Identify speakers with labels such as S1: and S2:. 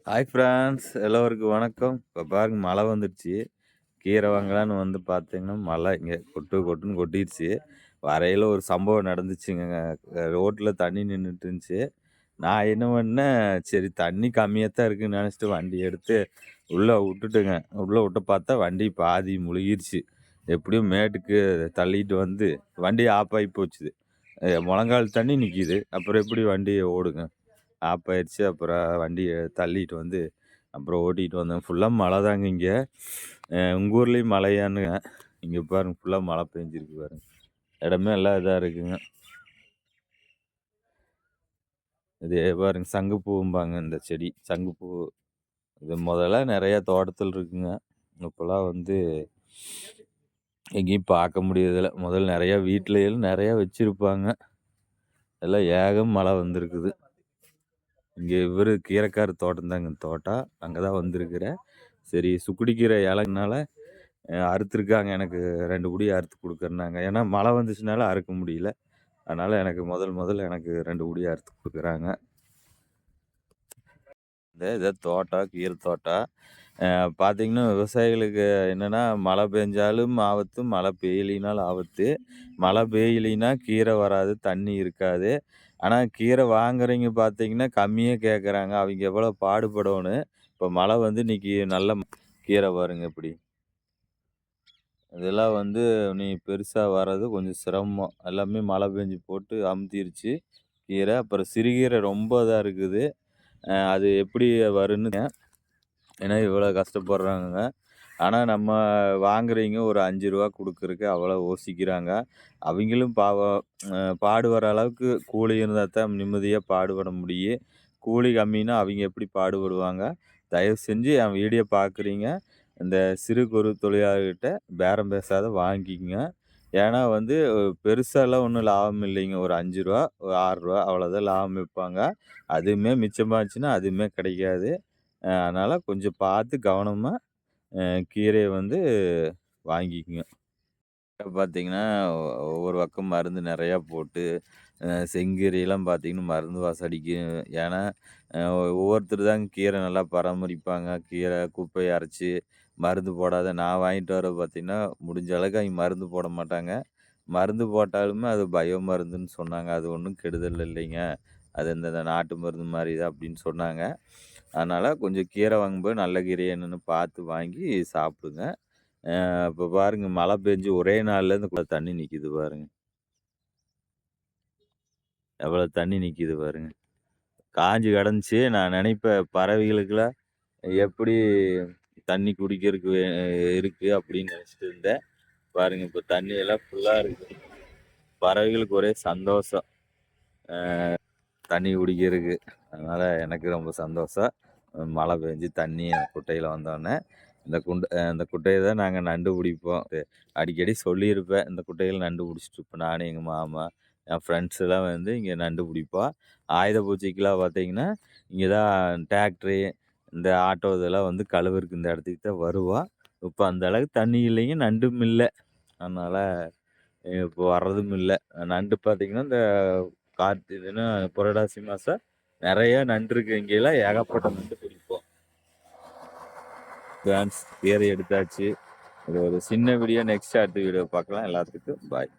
S1: Hi friends எல்லோருக்கும் வணக்கம். இப்போ பாருங்க மழை வந்துடுச்சு. கீரை வாங்கலான்னு வந்து பார்த்தீங்கன்னா, மழை இங்கே கொட்டுன்னு கொட்டிடுச்சு. வரையில ஒரு சம்பவம் நடந்துச்சுங்க. ரோட்ல தண்ணி நின்னுட்டு இருந்துச்சு. நான் என்ன பண்ணேன், சரி தண்ணி கம்மியா தான் இருக்குன்னு நெனச்சுட்டு வண்டி எடுத்து உள்ள விட்டுட்டுங்க. உள்ள விட்டு பார்த்தா வண்டி பாதி முழுகிருச்சு. எப்படியும் மேட்டுக்கு தள்ளிட்டு வந்து வண்டி ஆஃப் ஆகி போச்சுது. முழங்கால் தண்ணி நிக்கிது. அப்புறம் எப்படி வண்டி ஓடுங்க? ஆஃப் ஆயிருச்சு. அப்புறம் வண்டிய தள்ளிட்டு வந்து, அப்புறம் ஓட்டிட்டு வந்தேன். ஃபுல்லா மழை தாங்க இங்க. உங்க ஊர்லயும் மழையான்னு? இங்க பாருங்க ஃபுல்லா மழை பெஞ்சிருக்கு பாருங்க. இடமே எல்லாம் இதா இருக்குங்க. இது பாருங்க சங்குப்பூம்பாங்க இந்த செடி. சங்குப்பூ. இது மொதல்ல நெறைய தோட்டத்துல இருக்குங்க. இப்பலாம் வந்து எங்கேயும் பார்க்க முடியறதில்ல. முதல்ல நெறைய வீட்லயும் நெறைய வச்சிருப்பாங்க. எல்லாம் ஏகம் மழை வந்திருக்குது. இங்க இவரு கீரைக்காரு தோட்டம் தாங்க தோட்டம். அங்க தான் வந்திருக்கிறேன். சரி சுக்குடி கீரை இலைனால அறுத்துருக்காங்க. எனக்கு 2 புடி அறுத்து குடுக்கறனாங்க. ஏன்னா மழை வந்துச்சுனால அறுக்க முடியல. அதனால எனக்கு முதல்ல எனக்கு 2 புடி அறுத்து குடுக்குறாங்க. இத தோட்டம், கீரை தோட்டம். பார்த்தீங்கன்னா, விவசாயிகளுக்கு என்னன்னா, மழை பெஞ்சாலும் ஆபத்து, மழை பெய்யலினாலும் ஆபத்து. மழை பெய்யலினா கீரை வராது, தண்ணி இருக்காது. ஆனா, கீரை வாங்குறவைங்க பார்த்தீங்கன்னா, கம்மியா கேட்குறாங்க. அவைங்க எவ்வளோ பாடுபடணும். இப்போ மழை வந்து இன்னைக்கு நல்ல கீரை பாருங்க எப்படி. இதெல்லாம் வந்து நீ பெருசா வர்றது கொஞ்சம் சிரமம். எல்லாமே மழை பெஞ்சு போட்டு அமுத்திருச்சு கீரை. அப்புறம் சிறுகீரை ரொம்ப இதா இருக்குது. அது எப்படி வரும்னு ஏன்னா இவ்வளோ கஷ்டப்படுறாங்கங்க. ஆனா நம்ம வாங்குறவைங்க ஒரு ரூ. 5 குடுக்குறக்கு அவ்வளோ யோசிக்கிறாங்க. அவைங்களும் பாவம் பாடுபடுற அளவுக்கு கூலி இருந்தா தான் நிம்மதியா பாடுபட முடியும். கூலி கம்மின்னா அவைங்க எப்படி பாடுபடுவாங்க? தயவு செஞ்சு என் வீடியோ பார்க்குறீங்க, இந்த சிறு குறு தொழிலாளர்கிட்ட பேரம் பேசாத வாங்கிக்கங்க. ஏன்னா வந்து பெருசாலாம் ஒண்ணும் லாபம் இல்லைங்க. ஒரு ரூ. 5 ஒரு ரூ. 6 அவ்வளோதான் லாபம் வைப்பாங்க. அதுவுமே மிச்சமாச்சுன்னா அதுவுமே கிடைக்காது. அதனால கொஞ்சம் பார்த்து கவனமா கீரைய வந்து வாங்கிக்கங்க. பார்த்தீங்கன்னா, ஒவ்வொரு பக்கம் மருந்து நெறையா போட்டு, செங்கீரையெல்லாம் பார்த்தீங்கன்னா, மருந்து வாசம் அடிக்கும். ஏன்னா, ஒவ்வொருத்தர் தாங்க கீரை நல்லா பராமரிப்பாங்க. கீரை குப்பைய அரைச்சு, மருந்து போடாத நான் வாங்கிட்டு வர பார்த்தீங்கன்னா, முடிஞ்ச அளவுக்கு அவிங்க மருந்து போட மாட்டாங்க. மருந்து போட்டாலுமே அது பயோ மருந்துன்னு சொன்னாங்க. அது ஒண்ணும் கெடுதல் இல்லைங்க. அது இந்த நாட்டு மருந்து மாரி தான் அப்படின்னு சொன்னாங்க. அதனால கொஞ்சம் கீரை வாங்கும்போது நல்ல கீரையா என்னன்னு பார்த்து வாங்கி சாப்பிடுங்க. இப்ப பாருங்க மழை பெஞ்சு ஒரே நாள்ல இந்த தண்ணி நிக்குது பாருங்க. எவ்வளோ தண்ணி நிக்குது பாருங்க. காஞ்சு கிடந்துச்சு. நான் நினைப்பேன் பறவைகளுக்கெல்லாம் எப்படி தண்ணி குடிக்கிறதுக்கு இருக்கு அப்படின்னு நினைச்சிட்டு இருந்தேன். பாருங்க இப்ப தண்ணி எல்லாம் ஃபுல்லா இருக்கு. பறவைகளுக்கு ஒரே சந்தோஷம். தண்ணி குடிக்கிறதுக்கு. அதனால எனக்கு ரொம்ப சந்தோஷம். மழை பெஞ்சு தண்ணி குட்டையில வந்தோனே. இந்த குட்டைய தான் நாங்க நண்டு பிடிப்போம். அடிக்கடி சொல்லியிருப்பேன். இந்த குட்டையில நண்டு பிடிச்சிட்டுருப்போம். நானு, எங்க மாமா, என் ஃப்ரெண்ட்ஸ்லாம் வந்து இங்க நண்டு பிடிப்போம். ஆயுத பூஜைக்கெல்லாம் பார்த்தீங்கன்னா, இங்க தான் டிராக்டரு, இந்த ஆட்டோ இதெல்லாம் வந்து கழுவுறக்கு இந்த இடத்துக்கு தான் வருவோம். இப்ப அந்த அளவுக்கு தண்ணி இல்லைங்க, நண்டும் இல்ல. அதனால இப்போ வர்றதும் இல்ல. நண்டு பார்த்தீங்கன்னா, இந்த கார்த்திகைன்னா புரட்டாசி மாசம் நெறைய நண்டு இருக்கு. இங்கேல்லாம் ஏகப்பட்ட நண்டு பிடிப்போம். டான்ஸ் ஏற எடுத்தாச்சு. இது ஒரு சின்ன வீடியோ. நெக்ஸ்ட் அடுத்த வீடியோ பார்க்கலாம். எல்லாத்துக்கும் பாய்.